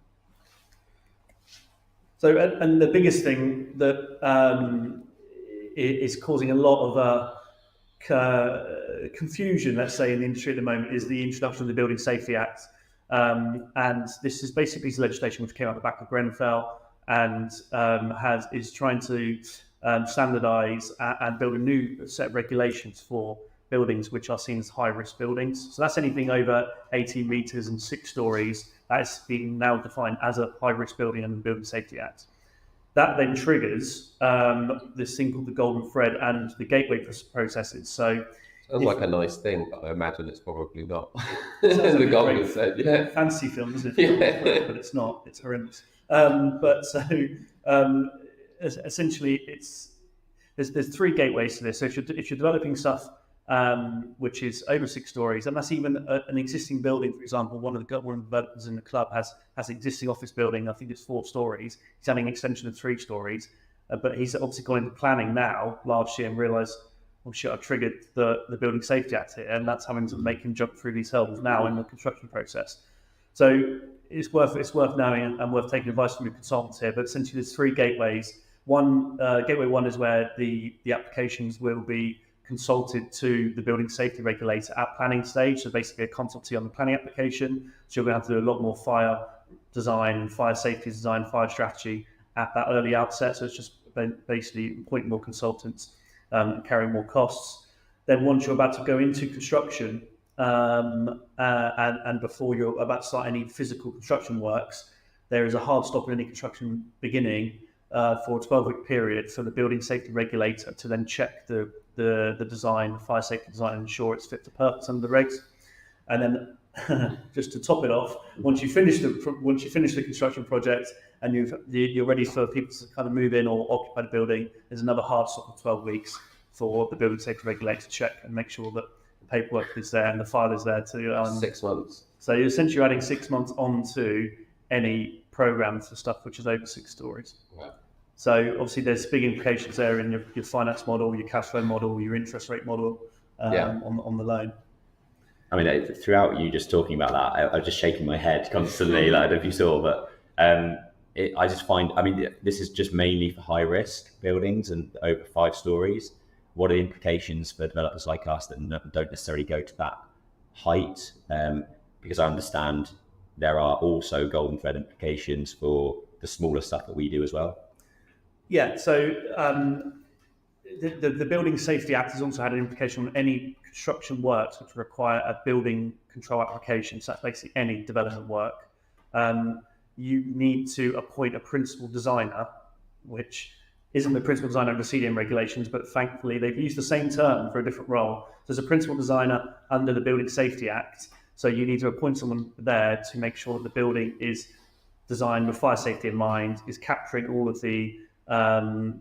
Speaker 4: So, and the biggest thing that is causing a lot of confusion, let's say, in the industry at the moment is the introduction of the Building Safety Act. And this is basically a piece of legislation which came out the back of Grenfell and is trying to standardise and build a new set of regulations for buildings which are seen as high-risk buildings. So that's anything over 18 metres and 6 stories. That is being now defined as a high-risk building under the Building Safety Act. That then triggers this thing called the golden thread and the gateway processes. So
Speaker 2: sounds like a nice thing, but I imagine it's probably not. The golden thread, yeah.
Speaker 4: Fancy film, isn't it? Yeah. But it's not. It's horrendous. Essentially, there's 3 gateways to this. So if you're developing stuff which is over 6 stories, and that's even an existing building. For example, one of the developers in the club has an existing office building. I think it's 4 stories. He's having an extension of 3 stories, but he's obviously gone into planning now last year and realised, oh shit, I triggered the Building Safety Act here, and that's having to make him jump through these hurdles now in the construction process. So it's worth knowing and worth taking advice from your consultants here. But essentially, there's 3 gateways. Gateway 1 is where the applications will be consulted to the building safety regulator at planning stage, so basically a consultancy on the planning application. So you're going to have to do a lot more fire design, fire safety design, fire strategy at that early outset. So it's just basically appointing more consultants and carrying more costs. Then once you're about to go into construction and before you're about to start any physical construction works, there is a hard stop in any construction beginning for a 12-week period for the building safety regulator to then check the design, the fire safety design, and ensure it's fit for purpose under the regs. And then just to top it off, once you finish the construction project and you're ready for people to kind of move in or occupy the building, there's another hard stop of 12 weeks for the building safety regulator to check and make sure that the paperwork is there and the file is there to
Speaker 2: 6 months.
Speaker 4: So you're essentially adding 6 months onto any program for stuff which is over 6 stories.
Speaker 2: Wow.
Speaker 4: So obviously there's big implications there in your finance model, your cash flow model, your interest rate model on the loan.
Speaker 3: I mean, throughout you just talking about that, I was just shaking my head constantly. Like, I don't know if you saw, but I just find, I mean, this is just mainly for high risk buildings and over 5 stories. What are the implications for developers like us that don't necessarily go to that height? Because I understand there are also golden thread implications for the smaller stuff that we do as well.
Speaker 4: Yeah, so the Building Safety Act has also had an implication on any construction works which require a building control application. So that's basically any development work. You need to appoint a principal designer, which isn't the principal designer under CDM regulations, but thankfully they've used the same term for a different role. So there's a principal designer under the Building Safety Act. So you need to appoint someone there to make sure that the building is designed with fire safety in mind, is capturing all of the health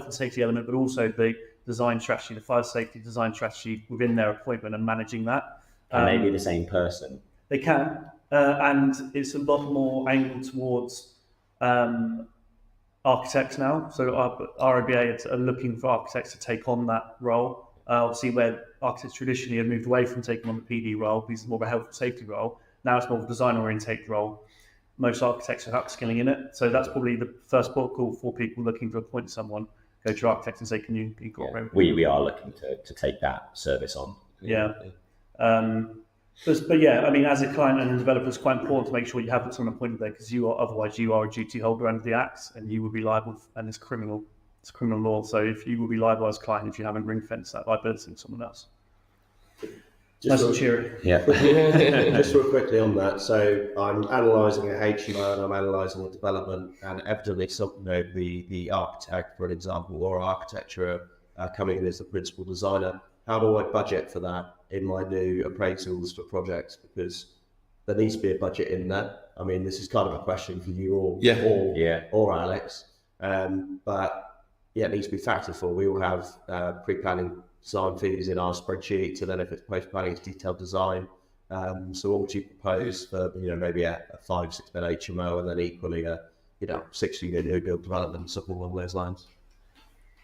Speaker 4: and safety element, but also the design strategy, the fire safety design strategy within their appointment and managing that.
Speaker 3: Can they be the same person?
Speaker 4: They can, and it's a lot more angled towards architects now. So our RIBA are looking for architects to take on that role. Obviously, where architects traditionally have moved away from taking on the PD role, because it's more of a health and safety role. Now it's more of a design-orientated role. Most architects are upskilling in it, so that's probably the first port of call for people looking to appoint someone. Go to your architect and say, "Can you incorporate?"
Speaker 3: Yeah, we are looking to take that service on.
Speaker 4: Yeah. But yeah, I mean, as a client and a developer, it's quite important to make sure you have someone appointed there, because otherwise you are a duty holder under the Act, and you will be liable, and it's criminal. It's criminal law. So if you will be liable as a client if you haven't ring fenced that liability to someone else. Nice and cheery.
Speaker 3: Yeah.
Speaker 1: Just real quickly on that. So I'm analysing a HMO and I'm analysing a development, and evidently the architect, for an example, or architecture coming in as the principal designer. How do I budget for that in my new appraisals for projects? Because there needs to be a budget in there. I mean, this is kind of a question for you or Alex. But yeah, it needs to be factored for. We will have pre-planning design fees in our spreadsheet, and then if it's post-planning, it's detailed design. So what would you propose for maybe a 5-6 bed HMO, and then equally a 6-unit new build development, something along those lines?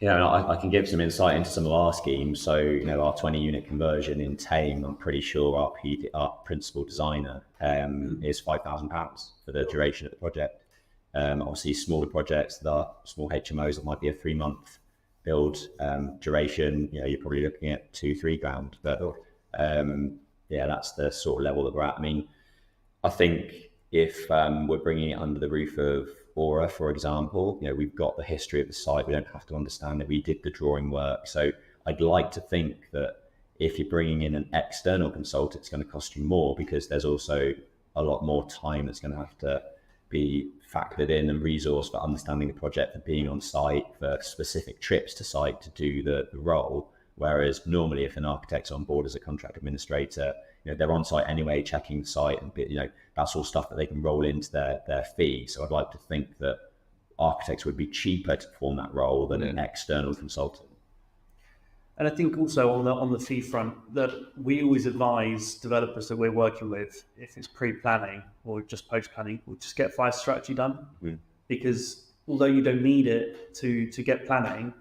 Speaker 3: Yeah, I can give some insight into some of our schemes. So our 20-unit conversion in Tame, I'm pretty sure our principal designer is £5,000 for the duration of the project. Obviously, smaller projects that are small HMOs that might be a 3-month build duration, you're probably looking at 2-3 grand. But that's the sort of level that we're at. I mean, I think if we're bringing it under the roof of Aura, for example, we've got the history of the site. We don't have to understand that we did the drawing work. So I'd like to think that if you're bringing in an external consultant, it's going to cost you more, because there's also a lot more time that's going to have to be factored in and resourced for understanding the project, for being on site, for specific trips to site to do the role. Whereas normally if an architect's on board as a contract administrator, they're on site anyway, checking the site, and that's all stuff that they can roll into their fee. So I'd like to think that architects would be cheaper to perform that role than an external consultant.
Speaker 4: And I think also on the fee front, that we always advise developers that we're working with, if it's pre-planning or just post-planning, we'll just get fire strategy done. Because although you don't need it to get planning,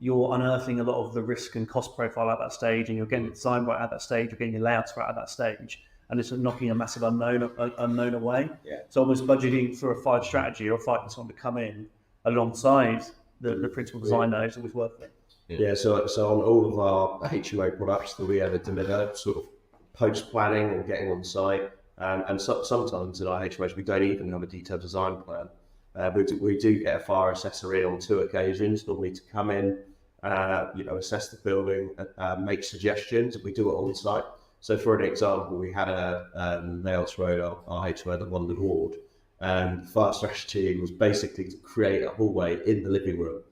Speaker 4: you're unearthing a lot of the risk and cost profile at that stage, and you're getting the design right at that stage, you're getting your layouts right at that stage, and it's knocking a massive unknown away.
Speaker 3: Yeah.
Speaker 4: So almost budgeting for a fire strategy or a fire consultant to come in alongside the principal designer is always worth it.
Speaker 1: Yeah, so on all of our HMO products that we ever deliver, sort of post-planning or getting on site, and sometimes in our HMOs we don't even have a detailed design plan. We do get a fire assessor in on 2 occasions, normally to come in, assess the building, make suggestions, and we do it on site. So for an example, we had a Nails Road, our HMO that won the award, Fire strategy was basically to create a hallway in the living room,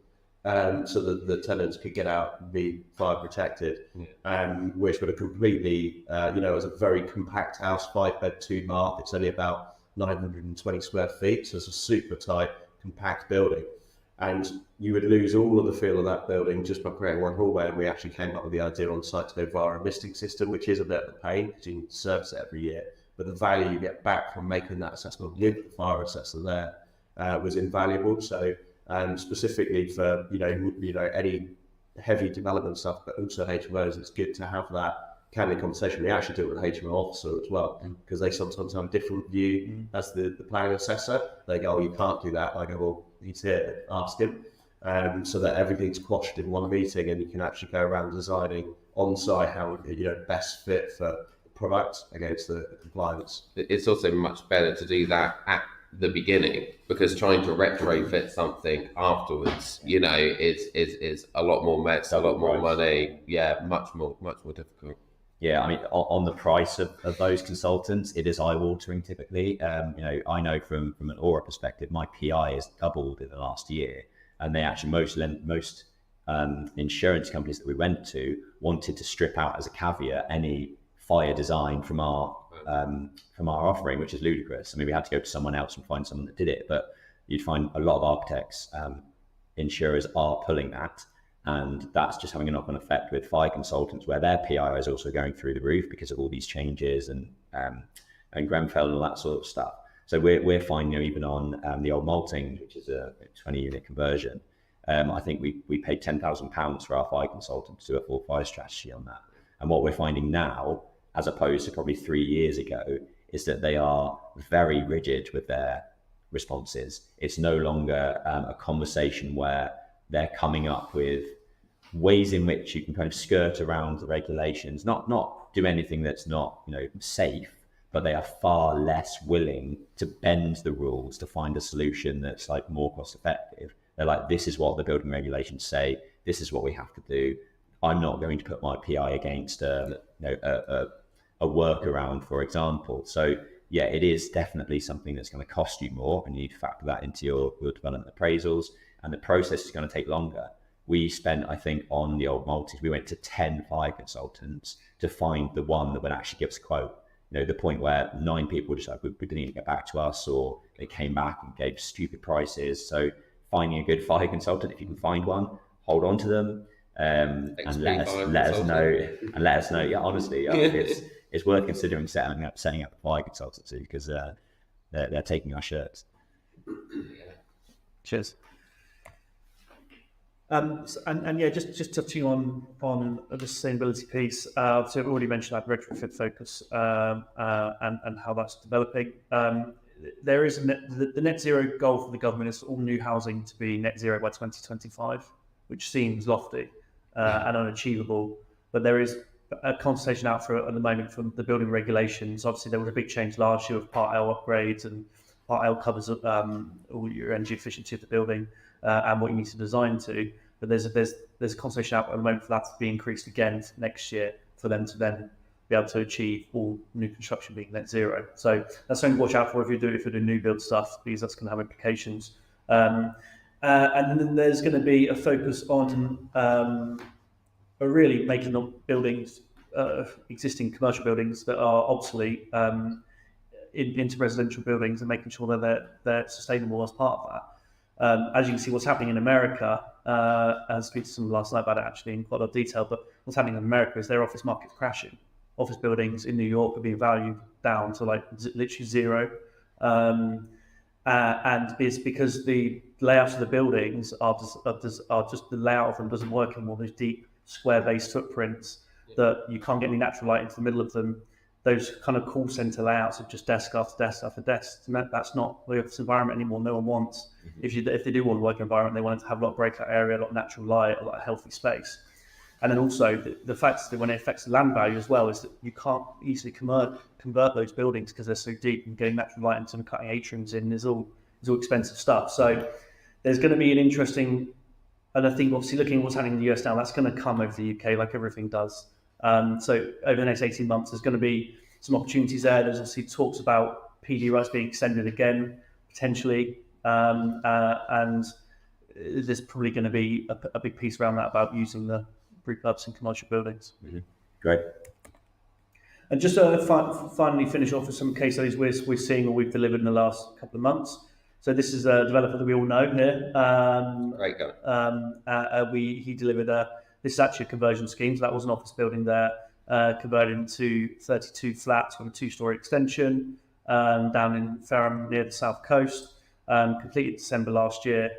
Speaker 1: so that the tenants could get out and be fire protected, which would have completely, it was a very compact house, 5-bed, 2-bath. It's only about 920 square feet, so it's a super tight, compact building. And you would lose all of the feel of that building just by creating one hallway. And we actually came up with the idea on site to go via a misting system, which is a bit of a pain because you need to service it every year. But the value you get back from making that accessible with the fire assessor there was invaluable. So specifically for any heavy development stuff, but also HMOs, it's good to have that candid conversation. We actually do it with the HMO officer as well, because they sometimes have a different view as the planning assessor. They go, "Oh, you can't do that." I go, "Well, he's here, ask him," so that everything's quashed in one meeting, and you can actually go around designing on site how best fit for product against the compliance.
Speaker 2: It's also much better to do that at the beginning, because trying to retrofit something afterwards, is a lot more mess, a lot more money. Yeah, much more difficult.
Speaker 3: Yeah, I mean, on the price of those consultants, it is eye-watering typically. I know from an Aura perspective, my PI has doubled in the last year, and they actually most insurance companies that we went to wanted to strip out as a caveat any fire design from our offering, which is ludicrous. I mean, we had to go to someone else and find someone that did it, but you'd find a lot of architects, insurers are pulling that. And that's just having a knock-on effect with fire consultants, where their PI is also going through the roof because of all these changes and Grenfell and all that sort of stuff. So we're finding, even on the old Maltings, which is a 20-unit conversion, I think we paid £10,000 for our fire consultant to do a full fire strategy on that. And what we're finding now, as opposed to probably 3 years ago, is that they are very rigid with their responses. It's no longer a conversation where they're coming up with ways in which you can kind of skirt around the regulations, not do anything that's not safe, but they are far less willing to bend the rules to find a solution that's like more cost effective. They're like, this is what the building regulations say, this is what we have to do. I'm not going to put my PI against a workaround, for example. So yeah, it is definitely something that's going to cost you more, and you need to factor that into your development appraisals. And the process is going to take longer. We spent, I think, on the old Maltese, we went to 10 fire consultants to find the one that would actually give us a quote. The point where 9 people just like, we didn't even get back to us, or they came back and gave stupid prices. So finding a good fire consultant, if you can find one, hold on to them, and let us know. Yeah, honestly, it's worth considering setting up a fire consultancy, because they're taking our shirts.
Speaker 4: Cheers. Just touching on the sustainability piece. So I've already mentioned that retrofit focus and how that's developing. There is the net zero goal for the government is all new housing to be net zero by 2025, which seems lofty and unachievable. But there is a consultation out at the moment from the building regulations. Obviously, there was a big change last year with Part L upgrades, and Part L covers all your energy efficiency of the building and what you need to design to. But there's a conversation out at the moment for that to be increased again next year, for them to then be able to achieve all new construction being net zero. So that's something to watch out for if you do new build stuff, because that's going to have implications. And then there's going to be a focus on really making the buildings, existing commercial buildings that are obsolete, into residential buildings, and making sure that they're sustainable as part of that. As you can see, what's happening in America, I speak to someone last night about it actually in quite a lot of detail, but what's happening in America is their office market's crashing. Office buildings in New York are being valued down to like literally zero. And it's because the layouts of the buildings are just the layout of them doesn't work anymore. Those deep square-based footprints that you can't get any natural light into the middle of them. Those kind of call center layouts of just desk after desk after desk. That's not the office environment anymore. No one wants. Mm-hmm. If they do want a working environment, they want to have a lot of breakout area, a lot of natural light, a lot of healthy space. And then also the fact that when it affects the land value as well is that you can't easily convert those buildings because they're so deep, and getting natural light into them, cutting atriums in is all expensive stuff. So there's going to be an interesting, and I think obviously looking at what's happening in the US now, that's going to come over the UK like everything does. So over the next 18 months, there's going to be some opportunities there. There's obviously talks about PD rights being extended again. potentially, and there's probably going to be a big piece around that about using the repurposing in commercial buildings.
Speaker 3: Great.
Speaker 4: And just to finally finish off with some case studies we're seeing or we've delivered in the last couple of months. So this is a developer that we all know here.
Speaker 2: Great guy.
Speaker 4: He delivered this is actually a conversion scheme. So that was an office building there, converted into 32 flats with a 2-story extension down in Ferrum near the south coast. Completed December last year.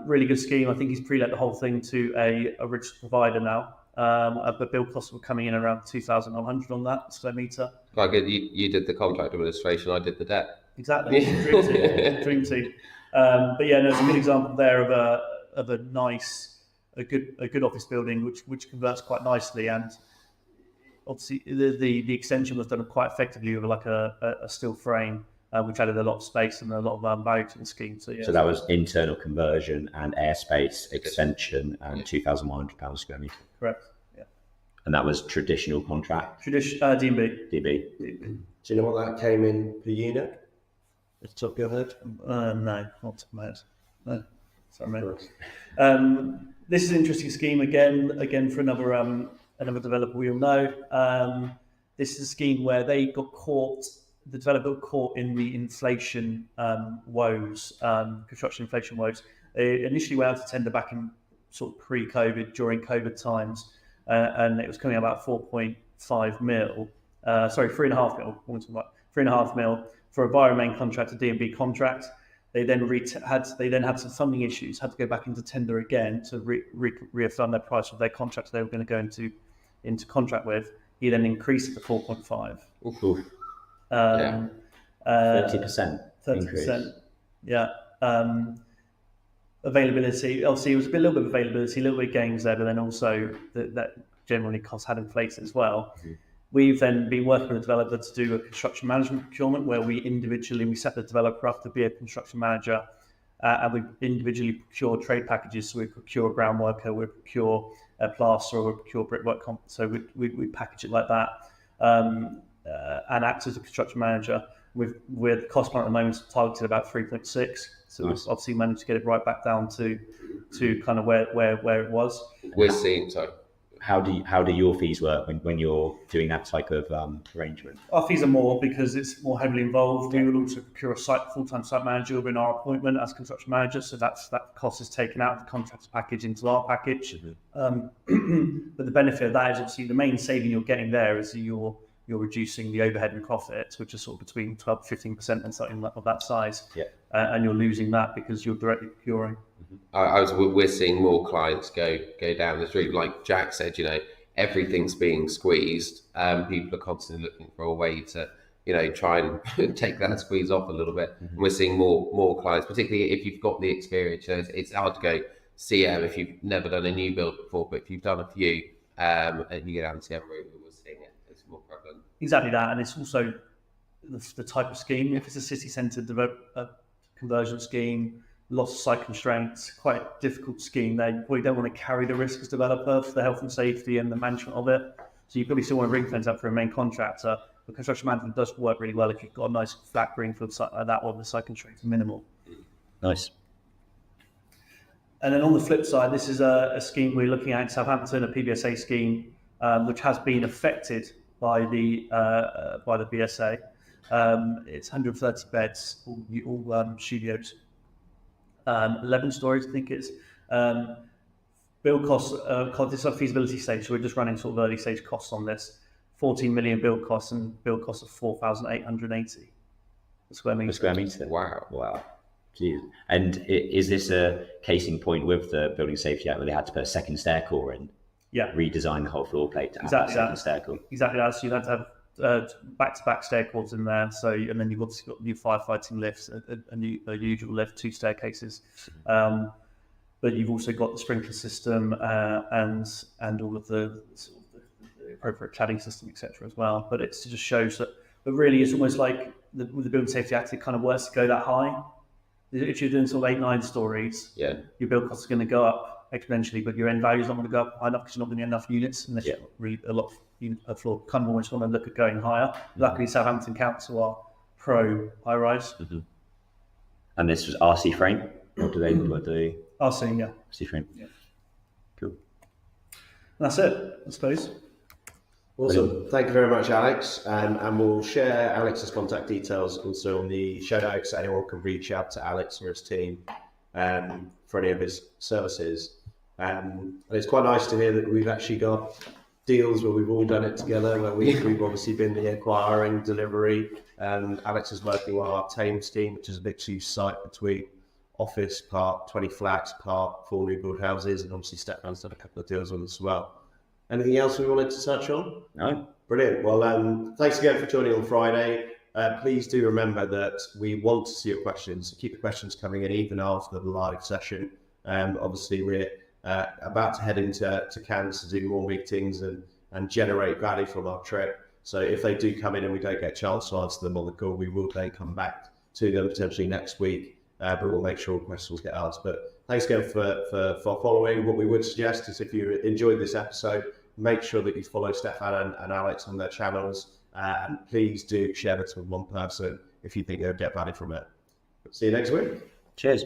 Speaker 4: Really good scheme. I think he's pre-let the whole thing to a registered provider now. But build costs were coming in around 2,100 on that square metre.
Speaker 2: Quite good. You did the contract administration, I did the debt.
Speaker 4: Exactly. Dream team. But yeah, no, it's a good example there of a good office building which converts quite nicely, and obviously the extension was done quite effectively with like a steel frame, which added a lot of space and a lot of value to the scheme. So yeah.
Speaker 3: So that was internal conversion and airspace extension and £2,100 square metre.
Speaker 4: Correct. Yeah.
Speaker 3: And that was traditional contract.
Speaker 4: DB.
Speaker 3: DB.
Speaker 1: Do you know what that came in per unit? It's top of your head?
Speaker 4: No, not to my head. No, sorry, mate. This is an interesting scheme again for another developer we all know. This is a scheme where they got caught. The developer got caught in the inflation woes, construction inflation woes. They initially went out to tender back in sort of pre-COVID, during COVID times, and it was coming out about 4.5 mil. 3.5 mil. 3.5 mil for a via main contract, a D&B contract. They then had some funding issues, had to go back into tender again to reaffirm their price of their contract they were going to go into contract with. He then increased it to 4.5.
Speaker 3: 30% increase.
Speaker 4: 30%. Yeah. Availability. Obviously, it was a little bit of availability, a little bit of gains there, but then also that generally costs had inflated as well. Mm-hmm. We've then been working with the developer to do a construction management procurement where we set the developer up to be a construction manager, and we individually procure trade packages. So we procure a ground worker, we procure a plasterer, we procure brickwork. So we package it like that, and act as a construction manager. With cost plan at the moment targeted about 3.6. So nice. We've obviously managed to get it right back down to kind of where it was.
Speaker 2: We're seeing
Speaker 3: How do your fees work when you're doing that type of arrangement?
Speaker 4: Our fees are more because it's more heavily involved. We will also procure a full-time site manager within our appointment as construction manager, so that cost is taken out of the contracts package into our package. Mm-hmm. But the benefit of that is obviously the main saving you're getting there is you're reducing the overhead and profits, which are sort of between 12 to 15% and something of that size. Yeah. And you're losing that because you're directly procuring.
Speaker 2: We're seeing more clients go down this route. Like Jack said, everything's being squeezed. People are constantly looking for a way to, try and take that squeeze off a little bit. Mm-hmm. And we're seeing more clients, particularly if you've got the experience. It's hard to go CM if you've never done a new build before, but if you've done a few, and you get down the CM route, we're seeing it. It's more prevalent.
Speaker 4: Exactly that, and it's also the type of scheme. If it's a city centre conversion scheme, lots of site constraints, quite a difficult scheme there. You probably don't want to carry the risk as developer for the health and safety and the management of it. So you probably still want to ring fence out for a main contractor. But construction management does work really well if you've got a nice flat greenfield site like that, or the site constraints are minimal.
Speaker 3: Nice.
Speaker 4: And then on the flip side, this is a scheme we're looking at in Southampton, a PBSA scheme, which has been affected by the BSA. It's 130 beds, all studios. 11 stories, I think it's. Build costs, this is a feasibility stage, so we're just running sort of early stage costs on this. 14 million build costs and build costs of 4,880 per square metre.
Speaker 3: Per square metre?
Speaker 2: Wow.
Speaker 3: Jeez. And is this a casing point with the Building Safety Act where they had to put a second stair core in?
Speaker 4: Yeah.
Speaker 3: Redesign the whole floor plate to add a second stair core?
Speaker 4: Exactly that. So you had to have back-to-back stair cores in there. So, and then you've got new firefighting lifts, a usual lift, 2 staircases. But you've also got the sprinkler system and all of the appropriate cladding system, etc. as well. But it just shows that. But really, it's almost like with the Building Safety Act, it kind of works to go that high. If you're doing sort of 8-9 stories, your build costs are going to go up exponentially, but your end value is not going to go up high enough because you're not going to get enough units unless you've got really a lot of units per floor. Kind of almost want to look at going higher. Luckily, Southampton Council are pro high rise. Mm-hmm.
Speaker 3: And this was RC frame? What do they do?
Speaker 4: RC, yeah.
Speaker 3: RC frame.
Speaker 4: Yeah.
Speaker 3: Cool.
Speaker 4: That's it, I suppose.
Speaker 1: Awesome.
Speaker 3: Brilliant.
Speaker 1: Thank you very much, Alex. And we'll share Alex's contact details also on the show notes. Anyone can reach out to Alex or his team for any of his services. And it's quite nice to hear that we've actually got deals where we've all done it together, where we've obviously been the acquiring, delivery, and Alex is working on our Thames team, which is a mixed-use site between office park, 20 flats, park, 4 new build houses, and obviously Stefan's done a couple of deals with us as well. Anything else we wanted to touch on?
Speaker 3: No.
Speaker 1: Brilliant. Well, thanks again for joining on Friday. Please do remember that we want to see your questions. Keep the questions coming in even after the live session. Obviously, we're about to head into Cannes to do more meetings and generate value from our trip. So if they do come in and we don't get a chance to answer them on the call, we will then come back to them potentially next week. But we'll make sure questions get asked. But thanks again for following. What we would suggest is if you enjoyed this episode, make sure that you follow Stefan and Alex on their channels. And please do share this with one person if you think they'll get value from it. See you next week.
Speaker 3: Cheers.